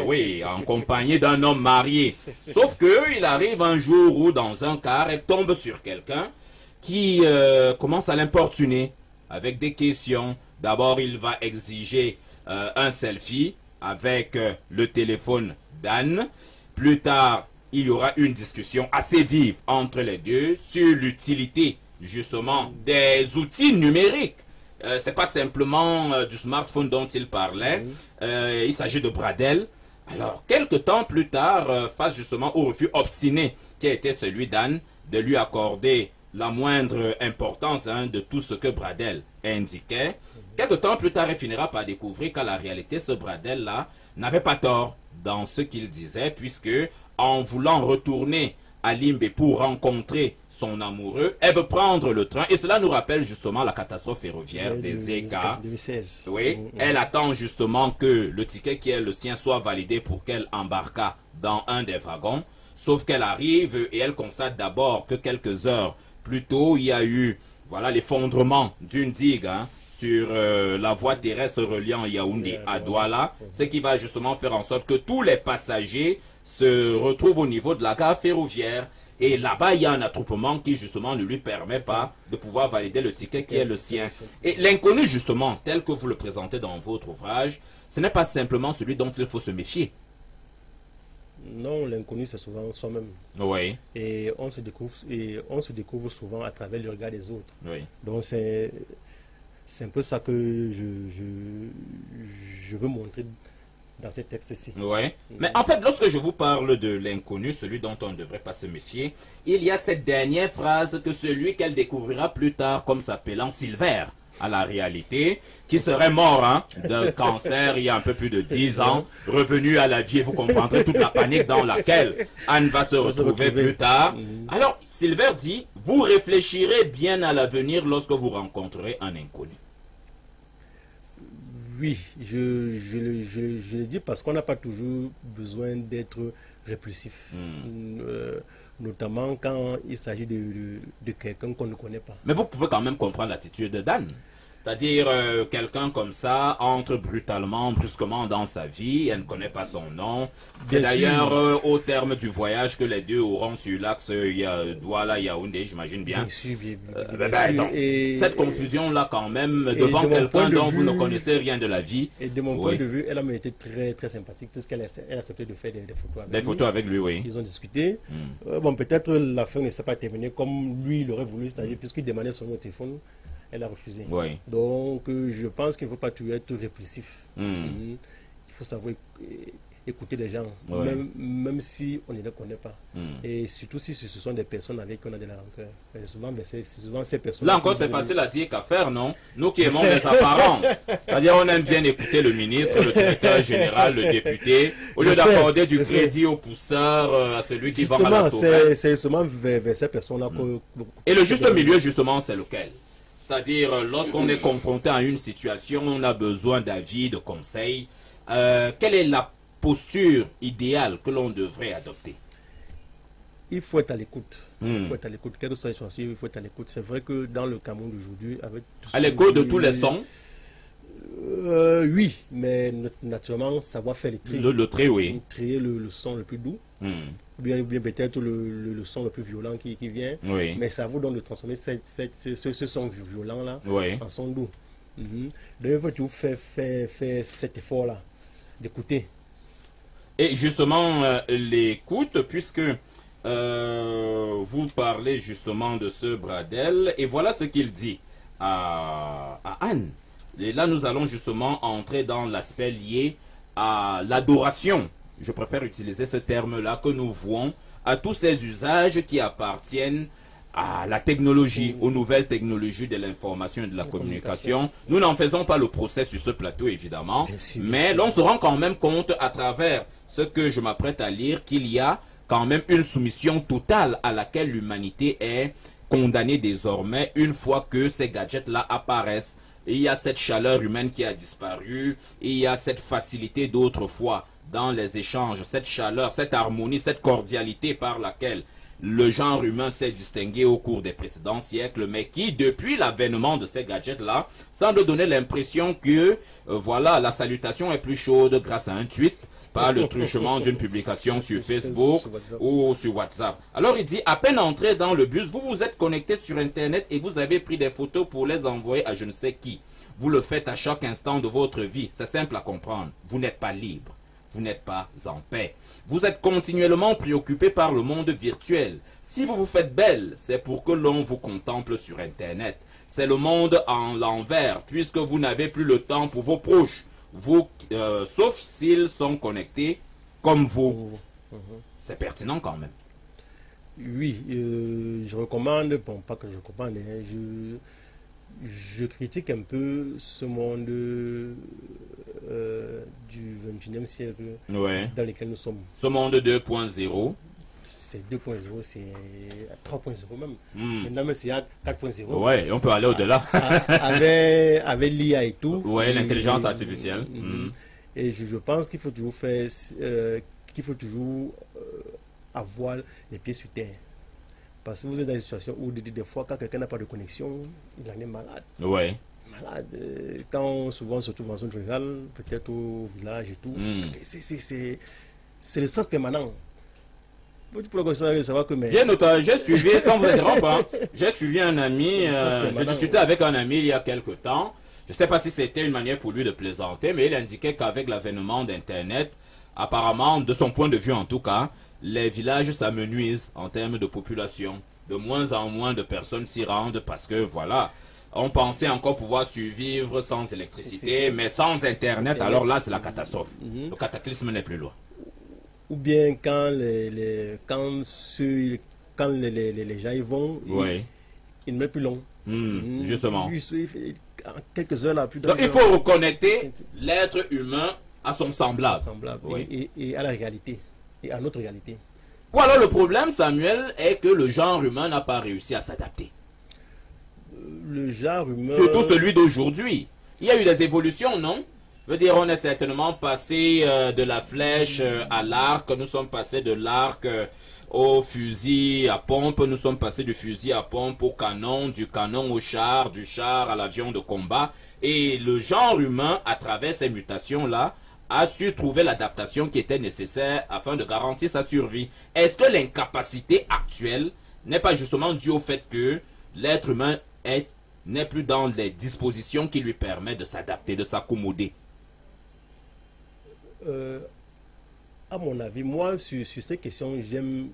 oui, en compagnie d'un homme marié. Sauf que il arrive un jour où dans un car, elle tombe sur quelqu'un qui commence à l'importuner avec des questions. D'abord, il va exiger un selfie avec le téléphone d'Anne. Plus tard, il y aura une discussion assez vive entre les deux sur l'utilité justement des outils numériques. C'est pas simplement du smartphone dont il parlait, il s'agit de Bradel. Alors, quelques temps plus tard, face justement au refus obstiné qui a été celui d'Anne de lui accorder la moindre importance de tout ce que Bradel indiquait, quelque temps plus tard, il finira par découvrir qu'à la réalité, ce Bradel-là n'avait pas tort dans ce qu'il disait, puisque en voulant retourner à Limbe pour rencontrer son amoureux, elle veut prendre le train. Et cela nous rappelle justement la catastrophe ferroviaire des ECA. 2016. Oui, elle attend justement que le ticket qui est le sien soit validé pour qu'elle embarque dans un des wagons. Sauf qu'elle arrive et elle constate d'abord que quelques heures plus tôt, il y a eu l'effondrement d'une digue sur la voie terrestre reliant Yaoundé à Douala, ce qui va justement faire en sorte que tous les passagers se retrouvent au niveau de la gare ferroviaire. Et là-bas, il y a un attroupement qui justement ne lui permet pas de pouvoir valider le ticket qui est le sien. Et l'inconnu justement, tel que vous le présentez dans votre ouvrage, ce n'est pas simplement celui dont il faut se méfier. Non, l'inconnu, c'est souvent soi-même. Oui. Et on se découvre souvent à travers le regard des autres. Oui. Donc c'est un peu ça que je veux montrer dans ces textes-ci. Oui. Mais en fait, lorsque je vous parle de l'inconnu, celui dont on ne devrait pas se méfier, il y a cette dernière phrase que celui qu'elle découvrira plus tard comme s'appelant Silver à la réalité, qui serait mort d'un cancer il y a un peu plus de 10 ans, revenu à la vie, et vous comprendrez toute la panique dans laquelle Anne va se retrouver plus tard. Alors, Silver dit, vous réfléchirez bien à l'avenir lorsque vous rencontrerez un inconnu. Oui, je le dis parce qu'on n'a pas toujours besoin d'être répulsif. Notamment quand il s'agit de quelqu'un qu'on ne connaît pas. Mais vous pouvez quand même comprendre l'attitude d'Anne. C'est-à-dire, quelqu'un comme ça entre brusquement dans sa vie, elle ne connaît pas son nom. C'est d'ailleurs au terme du voyage que les deux auront sur l'axe Douala-Yaoundé, j'imagine bien. Bien sûr, bien donc, cette confusion-là quand même, devant quelqu'un dont vous ne connaissez rien de la vie. Et de mon point de vue, elle a été très, très sympathique puisqu'elle a accepté de faire des photos avec lui. Des photos avec lui, oui. Ils ont discuté. Bon, peut-être la fin ne s'est pas terminée comme lui il aurait voulu, c'est-à-dire puisqu'il demandait son numéro de téléphone. Elle a refusé. Oui. Donc, je pense qu'il ne faut pas toujours être répulsif. Il faut savoir écouter les gens, même si on ne les connaît pas. Et surtout si ce sont des personnes avec qui on a de la rancœur. C'est souvent ces personnes... Là encore, c'est facile à dire qu'à faire, non? Nous qui aimons les apparences. C'est-à-dire, on aime bien écouter le ministre, le directeur général, le député, au lieu d'accorder du crédit au pousseur, à celui qui vend à la sauvette. C'est seulement vers ces personnes-là que... Et le juste milieu, justement, c'est lequel? C'est-à-dire, lorsqu'on est confronté à une situation, on a besoin d'avis, de conseils. Quelle est la posture idéale que l'on devrait adopter? Il faut être à l'écoute. Il faut être à l'écoute. Quelle que soit la situation, il faut être à l'écoute. C'est vrai que dans le Cameroun d'aujourd'hui, avec tout à l'écoute de tous les sons? Oui, mais naturellement, savoir faire le tri. Le tri, oui. Trier le son le plus doux. Bien peut-être le son le plus violent qui vient, mais ça vous donne de transformer ce son violent-là en son doux. Donc, il faut toujours faire cet effort-là, d'écouter. Et justement, l'écoute, puisque vous parlez justement de ce Bradel, et voilà ce qu'il dit à Anne. Et là, nous allons justement entrer dans l'aspect lié à l'adoration. Je préfère utiliser ce terme-là, que nous vouons à tous ces usages qui appartiennent à la technologie, aux nouvelles technologies de l'information et de la communication. Nous n'en faisons pas le procès sur ce plateau, évidemment, mais l'on se rend quand même compte à travers ce que je m'apprête à lire qu'il y a quand même une soumission totale à laquelle l'humanité est condamnée désormais une fois que ces gadgets-là apparaissent. Et il y a cette chaleur humaine qui a disparu, et il y a cette facilité d'autrefois dans les échanges, cette chaleur, cette harmonie, cette cordialité par laquelle le genre humain s'est distingué au cours des précédents siècles, mais qui, depuis l'avènement de ces gadgets-là, semble donner l'impression que, voilà, la salutation est plus chaude grâce à un tweet, par le truchement d'une publication sur Facebook ou sur WhatsApp. Alors il dit, à peine entré dans le bus, vous vous êtes connecté sur Internet et vous avez pris des photos pour les envoyer à je ne sais qui. Vous le faites à chaque instant de votre vie. C'est simple à comprendre. Vous n'êtes pas libre. Vous n'êtes pas en paix. Vous êtes continuellement préoccupé par le monde virtuel. Si vous vous faites belle, c'est pour que l'on vous contemple sur Internet. C'est le monde en l'envers, puisque vous n'avez plus le temps pour vos proches. Vous, sauf s'ils sont connectés comme vous. C'est pertinent quand même. Oui, je recommande, bon, pas que je recommande, hein, je critique un peu ce monde du 21e siècle dans lequel nous sommes. Ce monde 2.0. C'est 2.0, c'est 3.0 même. Maintenant, mais c'est 4.0. Ouais, on peut aller au-delà. Avec l'IA et tout. Ouais, l'intelligence artificielle. Et je pense qu'il faut toujours faire, avoir les pieds sur terre. Parce que vous êtes dans une situation où des fois, quand quelqu'un n'a pas de connexion, il en est malade. Ouais. Malade. Quand souvent on se trouve dans une rurale, peut-être au village et tout, c'est le stress permanent. Bien noté, j'ai suivi, sans vous interrompre, j'ai suivi un ami, j'ai discuté avec un ami il y a quelque temps. Je ne sais pas si c'était une manière pour lui de plaisanter, mais il indiquait qu'avec l'avènement d'Internet, apparemment, de son point de vue en tout cas, les villages s'amenuisent en termes de population. De moins en moins de personnes s'y rendent parce que, voilà, on pensait encore pouvoir survivre sans électricité, mais sans Internet, alors là, c'est la catastrophe. Le cataclysme n'est plus loin. Ou bien quand les gens y vont, ils ne mettent plus long. Justement. En quelques heures là, donc il faut reconnecter l'être humain à son semblable. Et à la réalité, et à notre réalité. Ou alors le problème, Samuel, est que le genre humain n'a pas réussi à s'adapter. Le genre humain... Surtout celui d'aujourd'hui. Il y a eu des évolutions, non? Je veux dire, on est certainement passé de la flèche à l'arc, nous sommes passés de l'arc au fusil à pompe, nous sommes passés du fusil à pompe au canon, du canon au char, du char à l'avion de combat. Et le genre humain, à travers ces mutations-là, a su trouver l'adaptation qui était nécessaire afin de garantir sa survie. Est-ce que l'incapacité actuelle n'est pas justement due au fait que l'être humain n'est plus dans les dispositions qui lui permettent de s'adapter, de s'accommoder? À mon avis, moi, sur ces questions, j'aime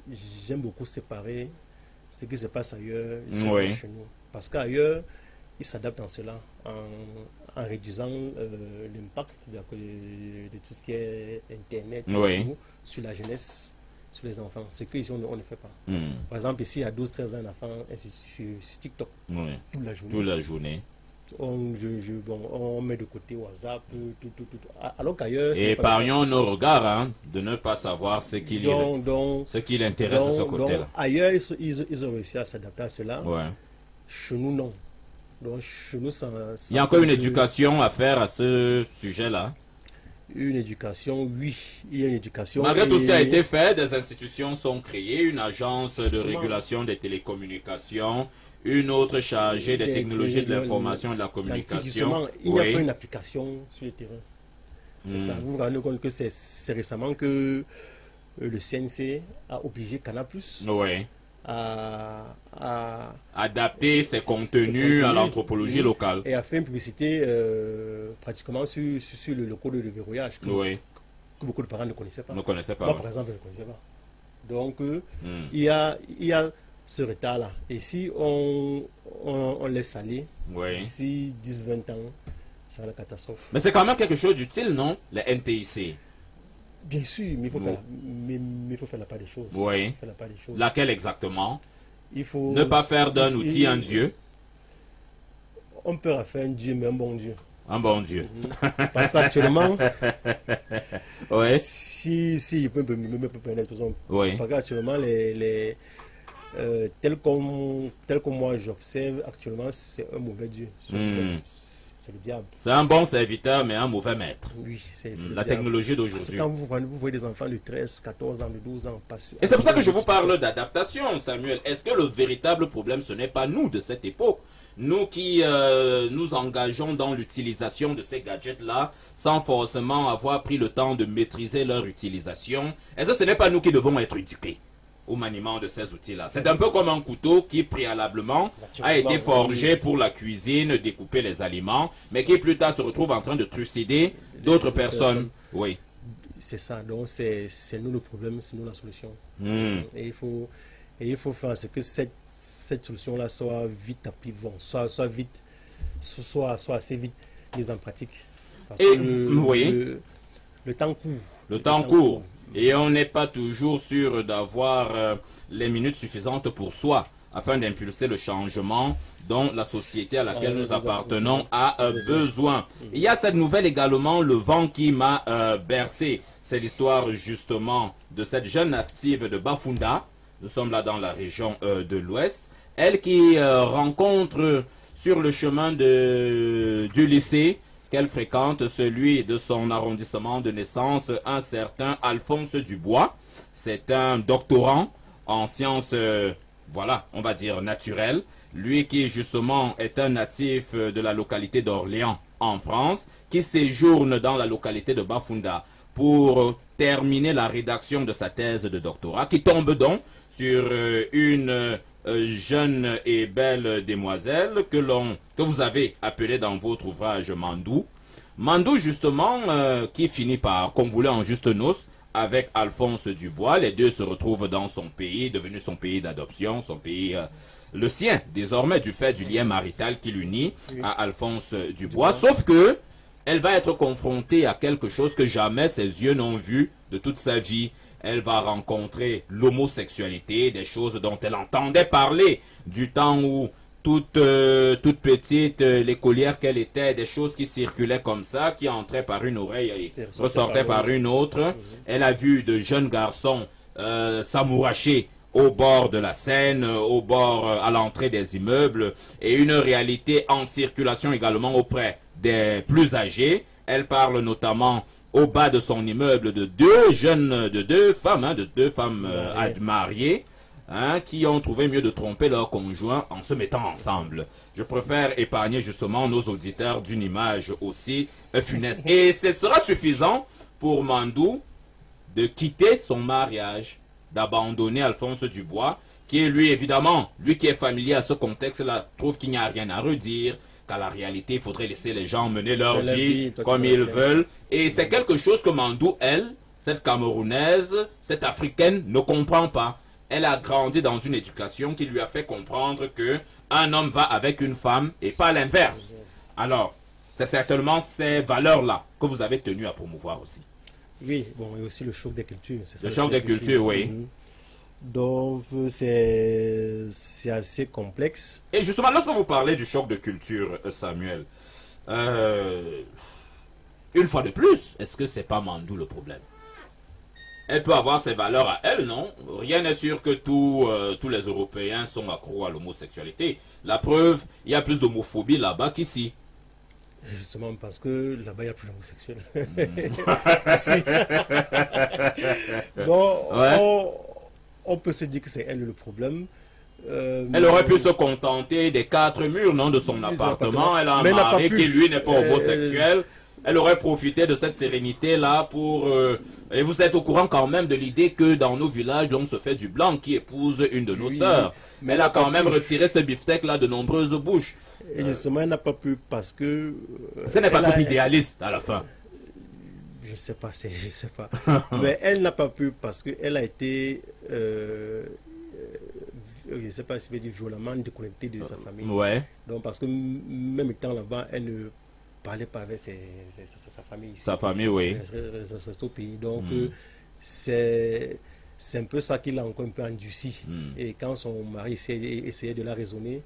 beaucoup séparer ce qui se passe ailleurs et ce qui se passe chez nous. Parce qu'ailleurs, ils s'adaptent dans cela, en réduisant l'impact de tout ce qui est Internet sur la jeunesse, sur les enfants. Ce qu'ici, on ne fait pas. Par exemple, ici, à 12-13 ans, un enfant est sur TikTok toute la journée. Toute la journée. On met de côté WhatsApp, tout. Alors qu'ailleurs... Et épargnons nos regards de ne pas savoir ce qui l'intéresse à ce côté-là. Ailleurs, ils ont réussi à s'adapter à cela. Chez nous, non. Donc, chez nous, il y a encore une éducation à faire à ce sujet-là. Une éducation, oui. Il y a une éducation. Malgré tout ce qui a été fait, des institutions sont créées. Une agence de régulation des télécommunications, une autre chargée des technologies de l'information et de la communication. Il n'y a pas une application sur le terrain. C'est ça. Vous vous rendez compte que c'est récemment que le CNC a obligé Canal+ à adapter ses contenus à l'anthropologie locale. Et a fait une publicité pratiquement sur le code de verrouillage que beaucoup de parents ne connaissaient pas. Moi, par exemple, je ne connaissais pas. Donc, il y a ce retard-là. Et si on laisse aller, d'ici 10-20 ans, ça va la catastrophe. Mais c'est quand même quelque chose d'utile, non? Les NPIC. Bien sûr, mais il faut faire la part des choses. Laquelle exactement? il faut... Ne pas faire d'un outil un Dieu. On peut faire un Dieu, mais un bon Dieu. Un bon Dieu. Parce qu'actuellement, ouais. si je peux me permettre, Oui. parce qu'actuellement, tel que moi j'observe actuellement, c'est un mauvais Dieu. C'est le diable. C'est un bon serviteur, mais un mauvais maître. Oui, c'est la technologie d'aujourd'hui. Quand vous voyez des enfants de 13, 14 ans, de 12 ans passer. Et c'est pour ça que je vous parle d'adaptation, Samuel. Est-ce que le véritable problème, ce n'est pas nous de cette époque? Nous qui nous engageons dans l'utilisation de ces gadgets-là, sans forcément avoir pris le temps de maîtriser leur utilisation, est-ce que ce n'est pas nous qui devons être éduqués au maniement de ces outils-là? C'est un peu comme un couteau qui préalablement a été forgé pour la cuisine, découper les aliments, mais qui plus tard se retrouve en train de trucider d'autres personnes. Oui. C'est ça, donc c'est nous le problème, c'est nous la solution. Et il faut faire ce que cette solution-là soit vite appliquée, soit assez vite mise en pratique. Parce que le temps court. Le temps court. Et on n'est pas toujours sûr d'avoir les minutes suffisantes pour soi afin d'impulser le changement dont la société à laquelle nous appartenons a besoin. Il y a cette nouvelle également, le vent qui m'a bercé. C'est l'histoire justement de cette jeune native de Bafunda. Nous sommes là dans la région de l'Ouest. Elle qui rencontre sur le chemin du lycée qu'elle fréquente, celui de son arrondissement de naissance, un certain Alphonse Dubois. C'est un doctorant en sciences, voilà, on va dire naturelles. Lui qui justement est un natif de la localité d'Orléans en France, qui séjourne dans la localité de Bafunda pour terminer la rédaction de sa thèse de doctorat, qui tombe donc sur une jeune et belle demoiselle que vous avez appelée dans votre ouvrage Mandou. Mandou justement qui finit par convoler en juste noces avec Alphonse Dubois. Les deux se retrouvent dans son pays, devenu son pays d'adoption, son pays, le sien désormais, du fait du lien marital qui l'unit à Alphonse Dubois. Sauf que elle va être confrontée à quelque chose que jamais ses yeux n'ont vu de toute sa vie. Elle va rencontrer l'homosexualité, des choses dont elle entendait parler du temps où toute petite, l'écolière qu'elle était, des choses qui circulaient comme ça, qui entraient par une oreille et ressortaient par une autre. Elle a vu de jeunes garçons s'amouracher au bord de la Seine, au bord, à l'entrée des immeubles, et une réalité en circulation également auprès des plus âgés. Elle parle notamment au bas de son immeuble de deux femmes mariées, qui ont trouvé mieux de tromper leur conjoint en se mettant ensemble. Je préfère épargner justement nos auditeurs d'une image aussi funeste. Et ce sera suffisant pour Mandou de quitter son mariage, d'abandonner Alphonse Dubois, qui est lui évidemment, lui qui est familier à ce contexte-là, trouve qu'il n'y a rien à redire, qu'à la réalité, il faudrait laisser les gens mener leur vie comme ils veulent. Et c'est quelque chose que Mandou, elle, cette Camerounaise, cette Africaine, ne comprend pas. Elle a grandi dans une éducation qui lui a fait comprendre que un homme va avec une femme et pas l'inverse. Alors, c'est certainement ces valeurs-là que vous avez tenu à promouvoir aussi. Oui, bon, et aussi le choc des cultures. Le choc des cultures, oui. Donc, c'est assez complexe. Et justement, lorsque vous parlez du choc de culture, Samuel, une fois de plus, est-ce que c'est pas Mandou le problème? Elle peut avoir ses valeurs à elle, non? Rien n'est sûr que tous les Européens sont accros à l'homosexualité. La preuve, il y a plus d'homophobie là-bas qu'ici. Justement parce que là-bas, il n'y a plus d'homosexuels. Donc, ouais. On peut se dire que c'est elle le problème. Elle aurait pu se contenter des 4 murs, non, de son appartement. Elle a un mari qui, lui, n'est pas homosexuel. Elle aurait profité de cette sérénité-là pour... et vous êtes au courant quand même de l'idée que dans nos villages, l'on se fait du blanc qui épouse une de nos sœurs. Mais elle a quand même retiré ce beefsteak-là de nombreuses bouches. Et justement, elle n'a pas pu parce que... ce n'est pas trop idéaliste à la fin. Je sais pas, je sais pas. Mais elle n'a pas pu parce qu'elle a été... je ne sais pas si je veux dire violemment déconnectée de sa famille. Ouais. Donc parce que même étant là-bas, elle ne parlait pas avec sa famille ici. Sa famille, oui. Elle reste au pays. Donc c'est c'est un peu ça qui l'a encore un peu endurci. Et quand son mari essayait de la raisonner,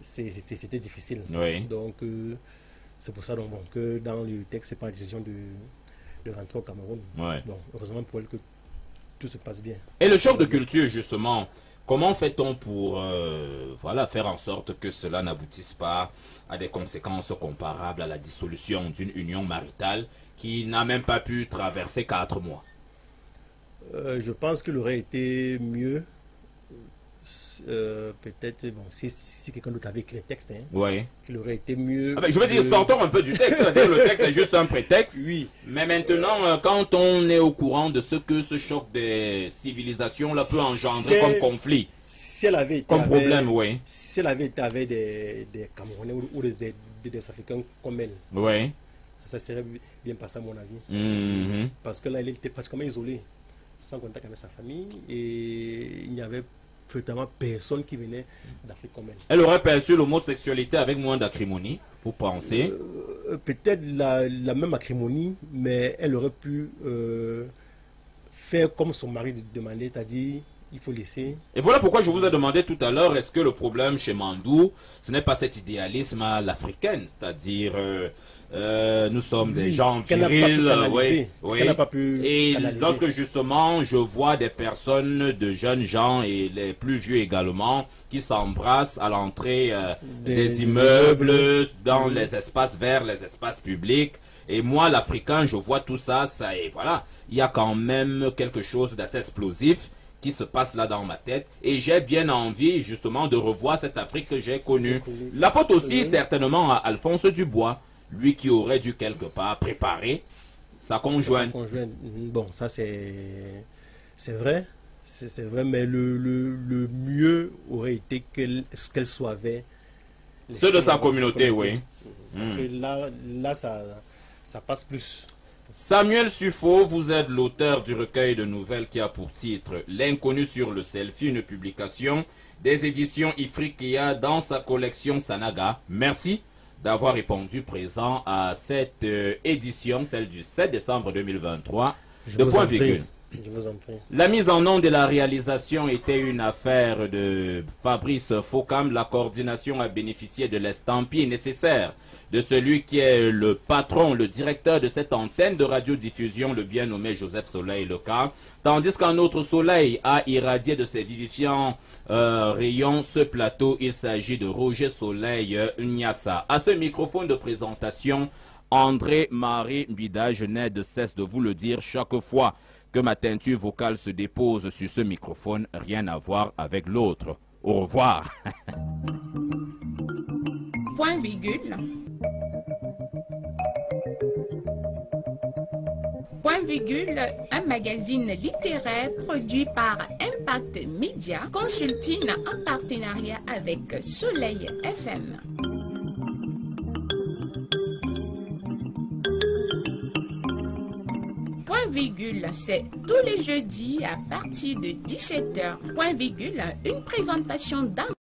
c'était difficile. Oui. Donc, c'est pour ça donc, bon, que dans le texte, c'est pas la décision de rentrer au Cameroun. Ouais. Bon, heureusement pour elle que tout se passe bien. Et le choc de culture, justement, comment fait-on pour voilà, faire en sorte que cela n'aboutisse pas à des conséquences comparables à la dissolution d'une union maritale qui n'a même pas pu traverser 4 mois? Je pense qu'il aurait été mieux, peut-être, bon, si quelqu'un d'autre avait écrit le texte, hein, Oui. qu'il aurait été mieux. Ah ben, je veux dire, sortons un peu du texte, c'est-à-dire le texte est juste un prétexte. Oui. Mais maintenant, quand on est au courant de ce que ce choc des civilisations-là peut engendrer comme conflit, si elle avait été comme problème, oui. Si elle avait été avec des Camerounais ou des Africains comme elle, Oui. ça serait bien passé à mon avis. Parce que là, elle était pratiquement isolée, sans contact avec sa famille, et il n'y avait absolument personne qui venait d'Afrique comme elle. Elle aurait perçu l'homosexualité avec moins d'acrimonie, vous pensez? Peut-être la même acrimonie, mais elle aurait pu faire comme son mari demandait, c'est-à-dire il faut laisser. Et voilà pourquoi je vous ai demandé tout à l'heure, est-ce que le problème chez Mandou, ce n'est pas cet idéalisme à l'africaine, c'est-à-dire nous sommes des gens virils, oui. N'a pas pu et canaliser. lorsque justement je vois des personnes, de jeunes gens et les plus vieux également, qui s'embrassent à l'entrée des immeubles, dans les espaces verts, les espaces publics, et moi l'Africain, je vois tout ça, et voilà, il y a quand même quelque chose d'assez explosif qui se passe là dans ma tête, et j'ai bien envie justement de revoir cette Afrique que j'ai connue. La faute aussi certainement à Alphonse Dubois, lui qui aurait dû quelque part préparer sa conjointe. Bon, ça c'est vrai, c'est vrai, mais le mieux aurait été qu'elle soit avec ceux de sa communauté, oui. Parce que là ça passe plus. Samuel Suffo, vous êtes l'auteur du recueil de nouvelles qui a pour titre L'inconnu sur le selfie, une publication des éditions Ifriqiya dans sa collection Sanaga. Merci d'avoir répondu présent à cette édition, celle du 7 décembre 2023 de Point Virgule. Je vous en prie. La mise en onde et la réalisation était une affaire de Fabrice Focam. La coordination a bénéficié de l'estampille nécessaire de celui qui est le patron, le directeur de cette antenne de radiodiffusion, le bien nommé Joseph Soleil Leca, tandis qu'un autre soleil a irradié de ses vivifiants rayons ce plateau. Il s'agit de Roger Soleil Nyassa. À ce microphone de présentation, André-Marie Mbida, je n'ai de cesse de vous le dire chaque fois que ma teinture vocale se dépose sur ce microphone, rien à voir avec l'autre. Au revoir. Point virgule. Point virgule, un magazine littéraire produit par Impact Media, Consulting en partenariat avec Soleil FM. Point virgule, c'est tous les jeudis à partir de 17h. Point virgule, une présentation d'un